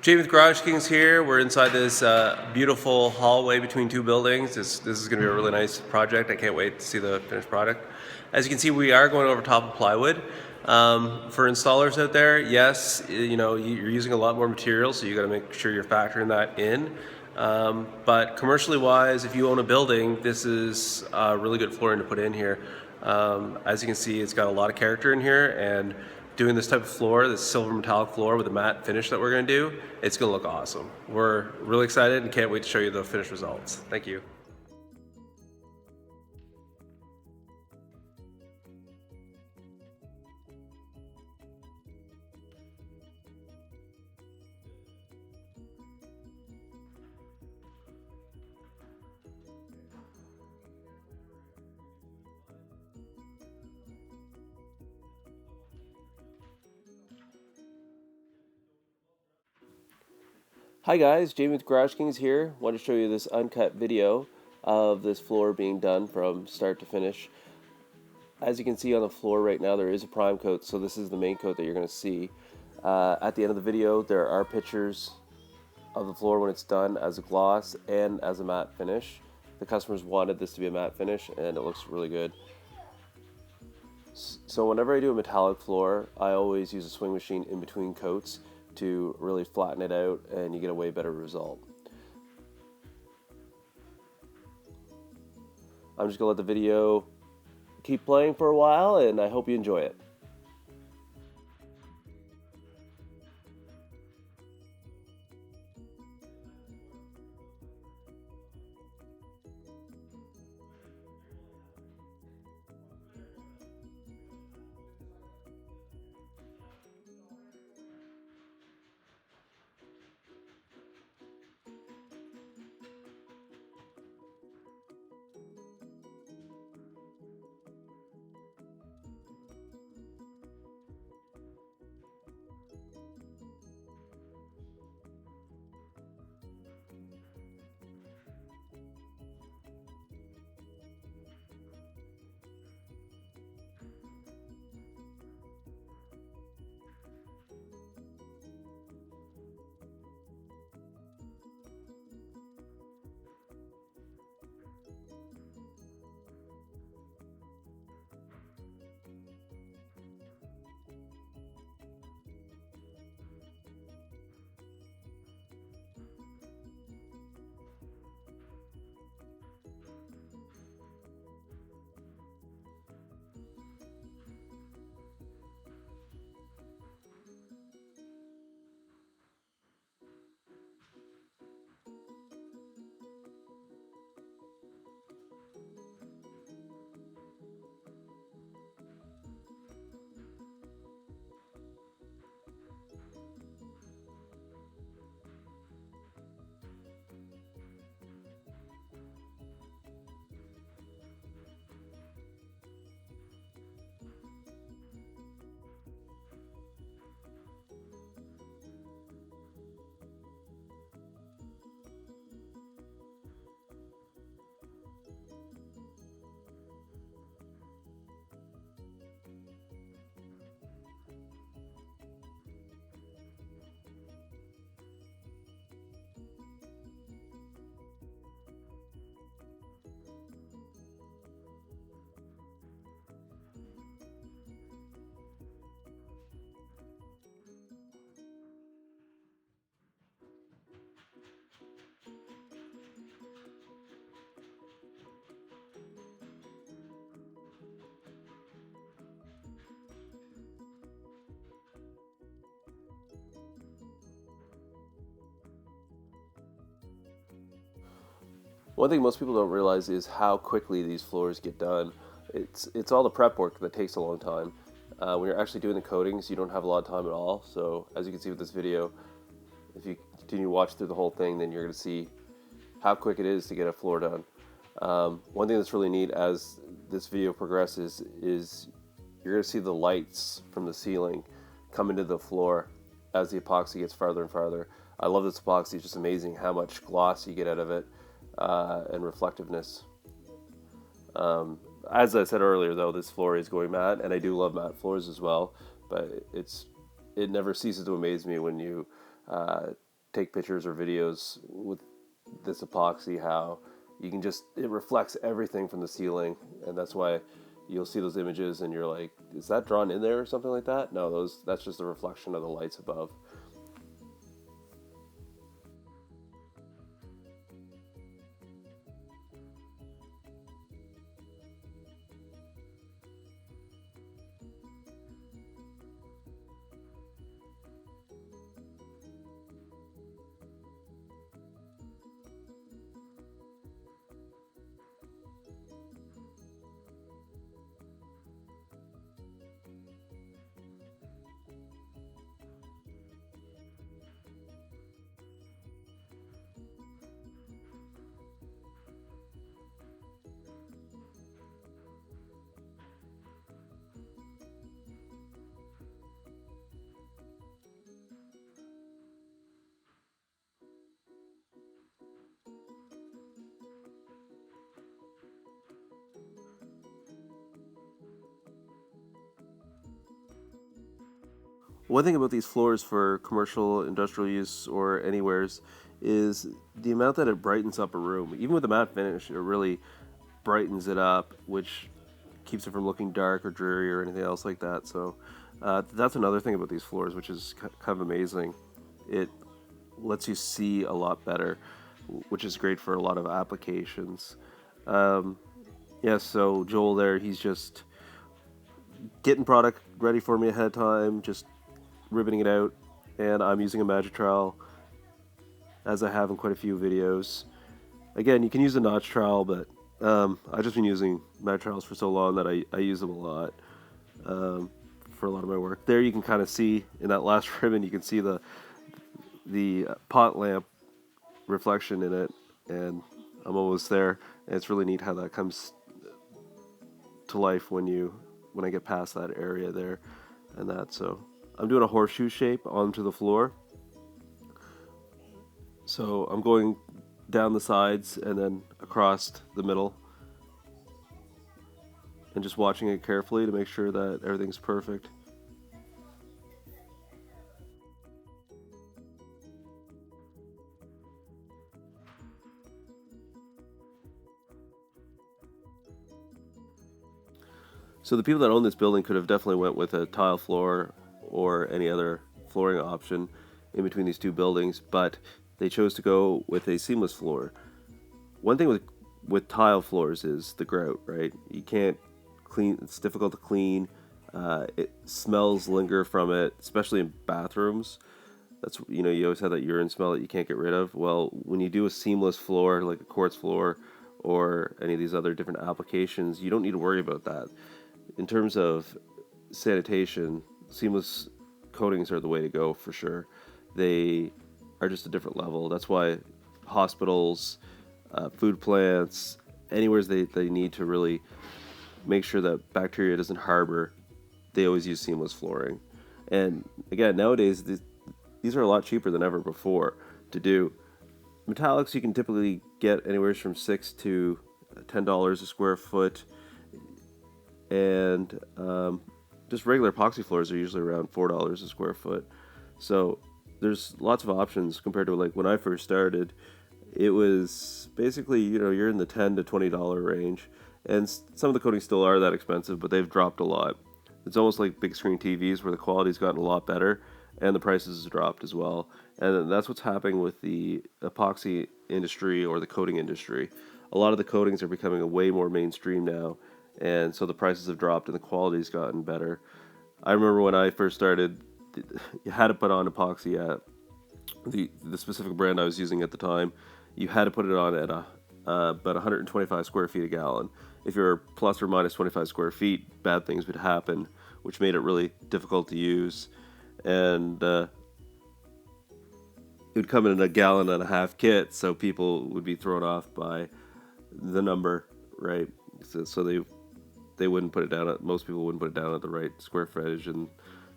Jamie with Garage Kings here. We're inside this beautiful hallway between two buildings. This is going to be a really nice project. I can't wait to see the finished product. As you can see, we are going over top of plywood. For installers out there, yes, you're using a lot more material, so you got to make sure you're factoring that in. But commercially wise, if you own a building, this is really good flooring to put in here. As you can see, it's got a lot of character in here, and doing this type of floor, this silver metallic floor with a matte finish that we're going to do, it's going to look awesome. We're really excited and can't wait to show you the finished results. Thank you. Hi guys, Jamie with Garage Kings here. Want to show you this uncut video of this floor being done from start to finish. As you can see on the floor right now, there is a prime coat, so this is the main coat that you're going to see. At the end of the video, there are pictures of the floor when it's done as a gloss and as a matte finish. The customers wanted this to be a matte finish, and it looks really good. So whenever I do a metallic floor, I always use a swing machine in between coats to really flatten it out, and you get a way better result. I'm just gonna let the video keep playing for a while, and I hope you enjoy it. One thing most people don't realize is how quickly these floors get done. It's all the prep work that takes a long time. When you're actually doing the coatings, you don't have a lot of time at all. So as you can see with this video, if you continue to watch through the whole thing, then you're going to see how quick it is to get a floor done. One thing that's really neat as this video progresses is you're going to see the lights from the ceiling come into the floor as the epoxy gets farther and farther. I love this epoxy. It's just amazing how much gloss you get out of it. And reflectiveness. As I said earlier, though, this floor is going matte, and I do love matte floors as well. But it never ceases to amaze me when you take pictures or videos with this epoxy, how you can just, it reflects everything from the ceiling, and that's why you'll see those images and you're like, is that drawn in there or something like that? No, that's just a reflection of the lights above. One thing about these floors for commercial, industrial use, or anywheres is the amount that it brightens up a room. Even with the matte finish, it really brightens it up, which keeps it from looking dark or dreary or anything else like that. So that's another thing about these floors, which is kind of amazing. It lets you see a lot better, which is great for a lot of applications. Yeah, so Joel there, he's just getting product ready for me ahead of time, just ribboning it out, and I'm using a magic trowel, as I have in quite a few videos. Again, you can use a notch trowel, but I've just been using magic trowels for so long that I use them a lot for a lot of my work. There you can kind of see, in that last ribbon, you can see the pot lamp reflection in it, and I'm almost there. And it's really neat how that comes to life when I get past that area there and that. So I'm doing a horseshoe shape onto the floor. So I'm going down the sides and then across the middle, and just watching it carefully to make sure that everything's perfect. So the people that own this building could have definitely went with a tile floor or any other flooring option in between these two buildings, but they chose to go with a seamless floor. One thing with tile floors is the grout, right? You can't clean, it's difficult to clean. Smells linger from it, especially in bathrooms. That's, you always have that urine smell that you can't get rid of. Well, when you do a seamless floor, like a quartz floor or any of these other different applications, you don't need to worry about that. In terms of sanitation, seamless coatings are the way to go for sure. They are just a different level. That's why hospitals, food plants, anywhere they need to really make sure that bacteria doesn't harbor, they always use seamless flooring. And again, nowadays, these are a lot cheaper than ever before to do. Metallics you can typically get anywhere from $6 to $10 a square foot, and just regular epoxy floors are usually around $4 a square foot. So there's lots of options compared to like when I first started. It was basically, you're in the $10 to $20 range, and some of the coatings still are that expensive, but they've dropped a lot. It's almost like big screen TVs where the quality's gotten a lot better and the prices have dropped as well. And that's what's happening with the epoxy industry or the coating industry. A lot of the coatings are becoming way more mainstream now, and so the prices have dropped and the quality's gotten better. I remember when I first started, you had to put on epoxy at the specific brand I was using at the time. You had to put it on at about 125 square feet a gallon. If you're plus or minus 25 square feet, bad things would happen, which made it really difficult to use. And it would come in a gallon and a half kit, so people would be thrown off by the number, right? So they wouldn't put it down at, most people wouldn't put it down at the right square footage, and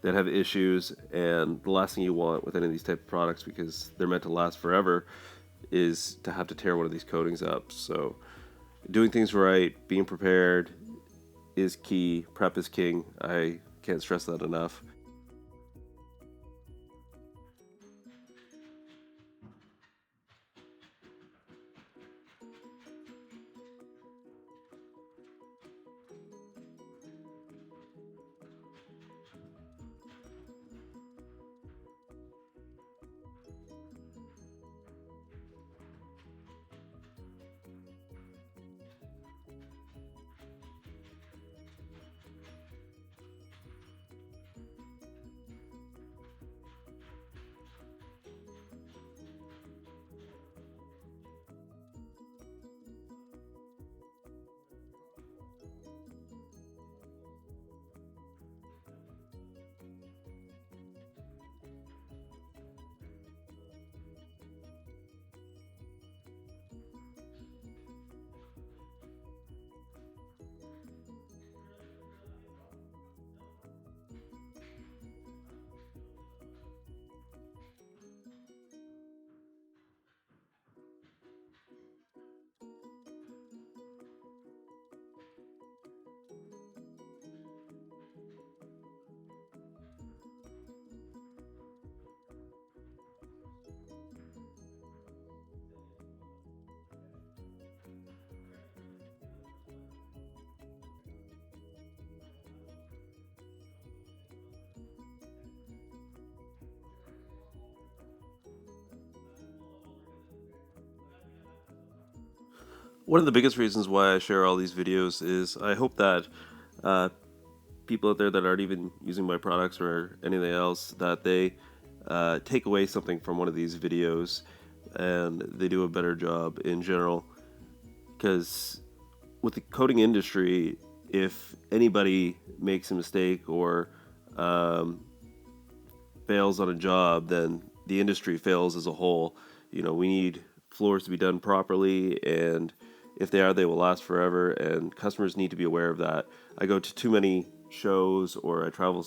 they'd have issues. And the last thing you want with any of these type of products, because they're meant to last forever, is to have to tear one of these coatings up. So doing things right, being prepared is key. Prep is king. I can't stress that enough. One of the biggest reasons why I share all these videos is I hope that uh, people out there that aren't even using my products or anything else, that they take away something from one of these videos and they do a better job in general. Because with the coating industry, if anybody makes a mistake or fails on a job, then the industry fails as a whole. You know, we need floors to be done properly, and if they are, they will last forever, and customers need to be aware of that. I go to too many shows, or I travel,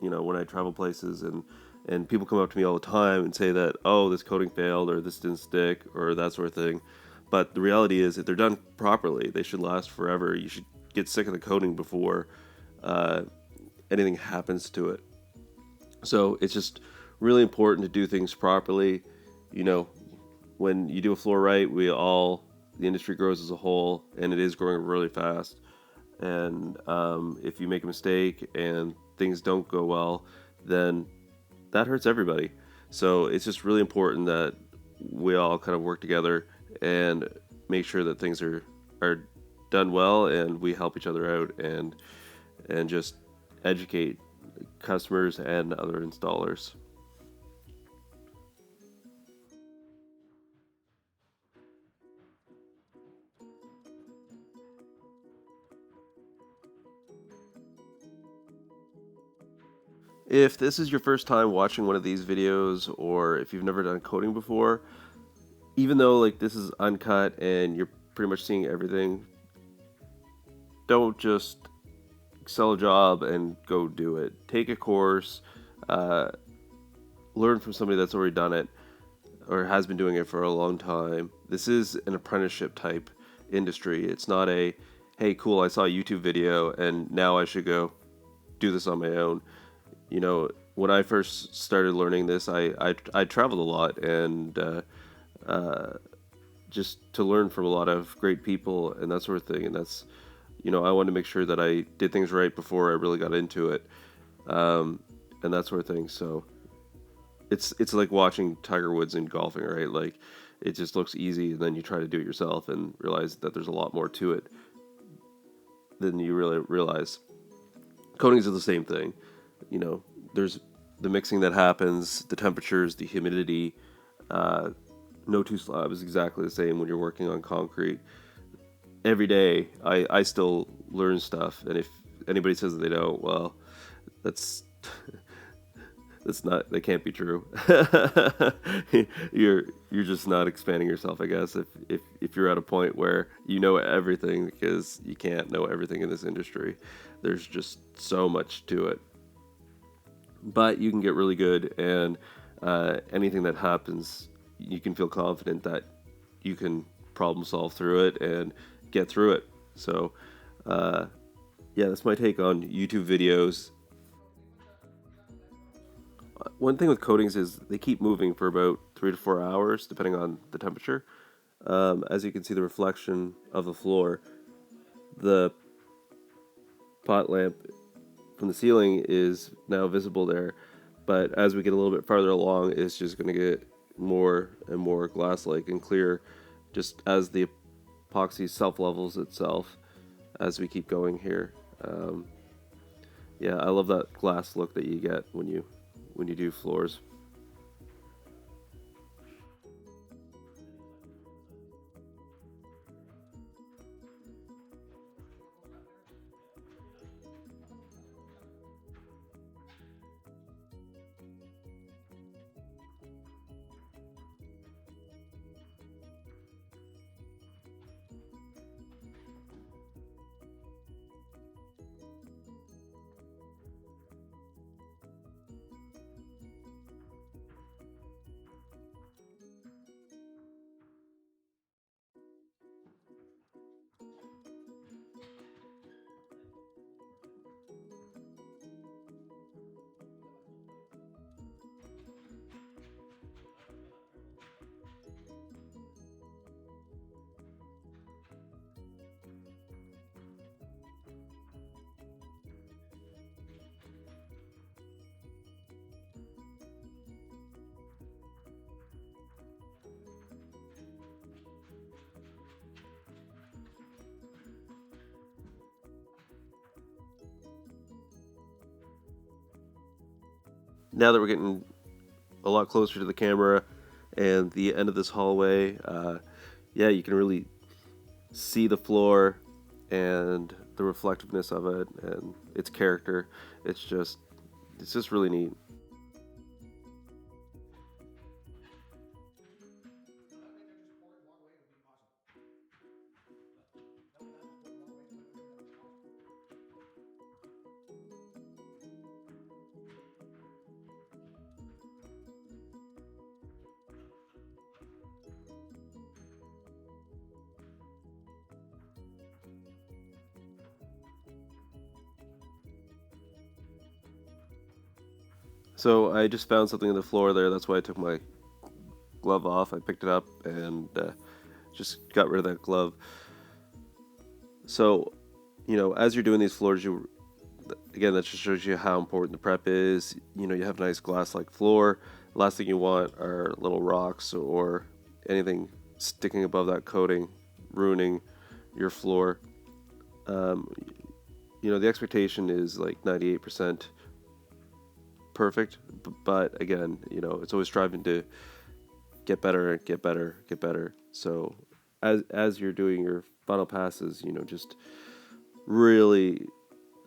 you know, when I travel places, and people come up to me all the time and say that, oh, this coating failed, or this didn't stick, or that sort of thing. But the reality is, if they're done properly, they should last forever. You should get sick of the coating before anything happens to it. So it's just really important to do things properly. You know, when you do a floor right, the industry grows as a whole, and it is growing really fast. And if you make a mistake and things don't go well, then that hurts everybody. So it's just really important that we all kind of work together and make sure that things are done well, and we help each other out and just educate customers and other installers. If this is your first time watching one of these videos, or if you've never done coding before, even though like this is uncut and you're pretty much seeing everything, don't just sell a job and go do it. Take a course, learn from somebody that's already done it or has been doing it for a long time. This is an apprenticeship type industry. It's not a, hey, cool, I saw a YouTube video and now I should go do this on my own. You know, when I first started learning this, I traveled a lot, and just to learn from a lot of great people and that sort of thing. And that's, you know, I wanted to make sure that I did things right before I really got into it, and that sort of thing. So it's like watching Tiger Woods in golfing, right? Like, it just looks easy, and then you try to do it yourself and realize that there's a lot more to it than you really realize. Coatings are the same thing. You know, there's the mixing that happens, the temperatures, the humidity. No two slab is exactly the same when you're working on concrete. Every day, I still learn stuff, and if anybody says that they don't, well, that's that can't be true. you're just not expanding yourself, I guess, if you're at a point where you know everything, because you can't know everything in this industry. There's just so much to it. But you can get really good, and anything that happens, you can feel confident that you can problem solve through it and get through it. So, yeah, that's my take on YouTube videos. One thing with coatings is they keep moving for about 3 to 4 hours, depending on the temperature. As you can see, the reflection of the floor, the pot lamp from the ceiling is now visible there, but as we get a little bit farther along, it's just going to get more and more glass-like and clear, just as the epoxy self-levels itself as we keep going here. Yeah, I love that glass look that you get when you do floors. now that we're getting a lot closer to the camera and the end of this hallway, yeah, you can really see the floor and the reflectiveness of it and its character. It's just really neat. So I just found something on the floor there. That's why I took my glove off. I picked it up and just got rid of that glove. So, as you're doing these floors, again, that just shows you how important the prep is. You have a nice glass-like floor. The last thing you want are little rocks or anything sticking above that coating, ruining your floor. The expectation is like 98% perfect, but again, it's always striving to get better, get better, get better. So as you're doing your final passes, just really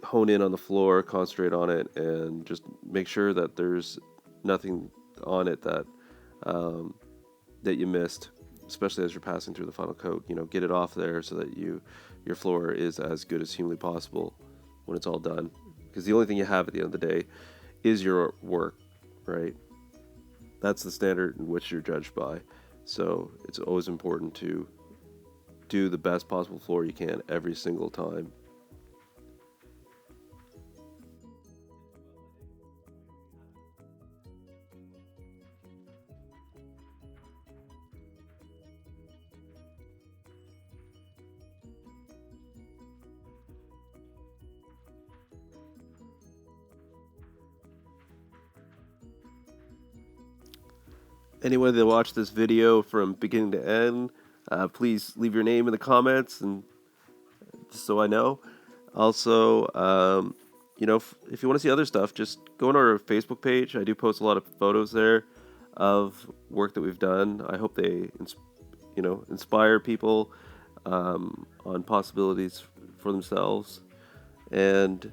hone in on the floor, concentrate on it, and just make sure that there's nothing on it that that you missed, especially as you're passing through the final coat. Get it off there so that your floor is as good as humanly possible when it's all done, because the only thing you have at the end of the day is your work, right? That's the standard in which you're judged by. So it's always important to do the best possible floor you can every single time. Anyone that watched this video from beginning to end, please leave your name in the comments, and just so I know. Also, if you want to see other stuff, just go on our Facebook page. I do post a lot of photos there of work that we've done. I hope they, inspire people on possibilities for themselves. And